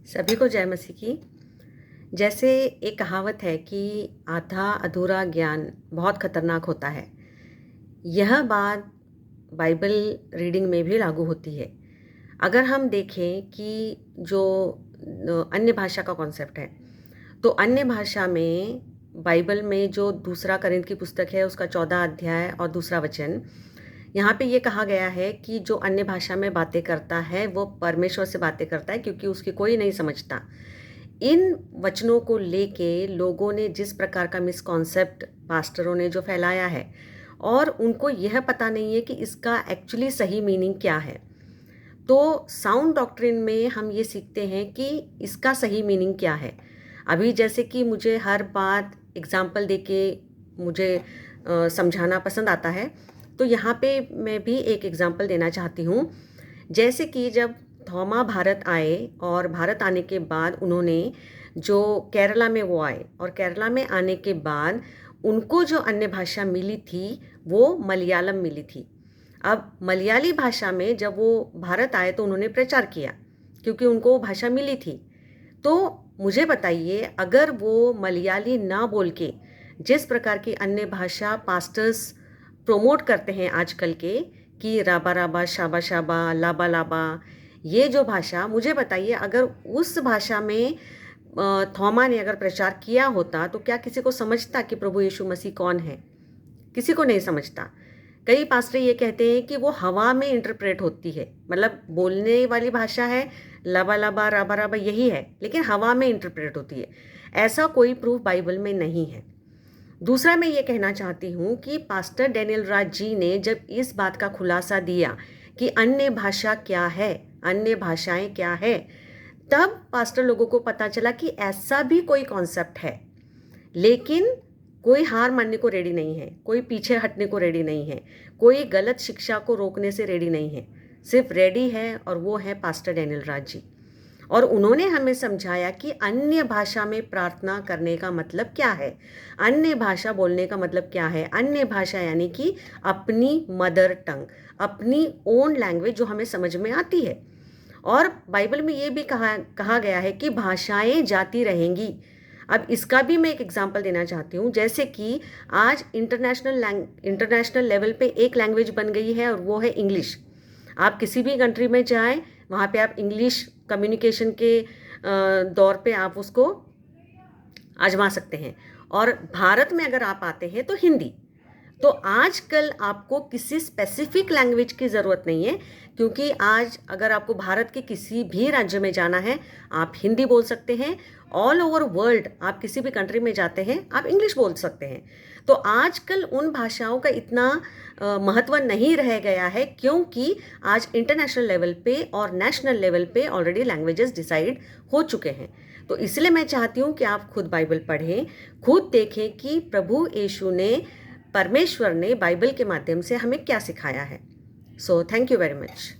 सभी को जय मसीह की। जैसे एक कहावत है कि आधा अधूरा ज्ञान बहुत खतरनाक होता है। यह बात बाइबल रीडिंग में भी लागू होती है। अगर हम देखें कि जो अन्य भाषा का कॉन्सेप्ट है, तो अन्य भाषा में बाइबल में जो दूसरा करिंथ की पुस्तक है उसका 14 अध्याय और दूसरा वचन, यहाँ पे ये कहा गया है कि जो अन्य भाषा में बातें करता है वो परमेश्वर से बातें करता है, क्योंकि उसकी कोई नहीं समझता। इन वचनों को लेके लोगों ने जिस प्रकार का मिसकॉन्सेप्ट पास्टरों ने जो फैलाया है, और उनको यह पता नहीं है कि इसका एक्चुअली सही मीनिंग क्या है। तो साउंड डॉक्ट्रिन में हम ये सीखते हैं कि इसका सही मीनिंग क्या है। अभी जैसे कि मुझे हर बात एग्जाम्पल देके मुझे समझाना पसंद आता है, तो यहाँ पे मैं भी एक एग्जाम्पल देना चाहती हूँ। जैसे कि जब थॉमा भारत आए और भारत आने के बाद उन्होंने जो केरला में वो आए, और केरला में आने के बाद उनको जो अन्य भाषा मिली थी वो मलयालम मिली थी। अब मलयाली भाषा में जब वो भारत आए तो उन्होंने प्रचार किया, क्योंकि उनको वो भाषा मिली थी। तो मुझे बताइए, अगर वो मलयाली ना बोल के जिस प्रकार की अन्य भाषा पास्टर्स प्रोमोट करते हैं आजकल के, कि राबा राबा शाबा शाबा लाबा लाबा, ये जो भाषा, मुझे बताइए अगर उस भाषा में थॉमा ने अगर प्रचार किया होता तो क्या किसी को समझता कि प्रभु यीशु मसीह कौन है? किसी को नहीं समझता। कई पास्टर ये कहते हैं कि वो हवा में इंटरप्रेट होती है, मतलब बोलने वाली भाषा है लबा लबा राबा राबा यही है, लेकिन हवा में इंटरप्रेट होती है। ऐसा कोई प्रूफ बाइबल में नहीं है। दूसरा मैं ये कहना चाहती हूँ कि पास्टर डैनियल राज जी ने जब इस बात का खुलासा दिया कि अन्य भाषा क्या है, अन्य भाषाएं क्या है, तब पास्टर लोगों को पता चला कि ऐसा भी कोई कॉन्सेप्ट है। लेकिन कोई हार मानने को रेडी नहीं है, कोई पीछे हटने को रेडी नहीं है, कोई गलत शिक्षा को रोकने से रेडी नहीं है। सिर्फ रेडी है, और वो है पास्टर डैनियल राज जी। और उन्होंने हमें समझाया कि अन्य भाषा में प्रार्थना करने का मतलब क्या है, अन्य भाषा बोलने का मतलब क्या है। अन्य भाषा यानी कि अपनी मदर टंग, अपनी ओन लैंग्वेज जो हमें समझ में आती है। और बाइबल में ये भी कहा गया है कि भाषाएं जाती रहेंगी। अब इसका भी मैं एक एग्जांपल देना चाहती हूँ। जैसे कि आज इंटरनेशनल लेवल पे एक लैंग्वेज बन गई है, और वो है इंग्लिश। आप किसी भी कंट्री में जाएं, वहाँ पे आप इंग्लिश कम्युनिकेशन के दौर पे आप उसको आजमा सकते हैं। और भारत में अगर आप आते हैं तो हिंदी। तो आजकल आपको किसी स्पेसिफिक लैंग्वेज की ज़रूरत नहीं है, क्योंकि आज अगर आपको भारत के किसी भी राज्य में जाना है आप हिंदी बोल सकते हैं। ऑल ओवर वर्ल्ड आप किसी भी कंट्री में जाते हैं आप इंग्लिश बोल सकते हैं। तो आजकल उन भाषाओं का इतना महत्व नहीं रह गया है, क्योंकि आज इंटरनेशनल लेवल पे और नेशनल लेवल पे ऑलरेडी लैंग्वेजेस डिसाइड हो चुके हैं। तो इसलिए मैं चाहती हूँ कि आप खुद बाइबल पढ़ें, खुद देखें कि प्रभु यीशु ने, परमेश्वर ने बाइबल के माध्यम से हमें क्या सिखाया है। So thank you very much.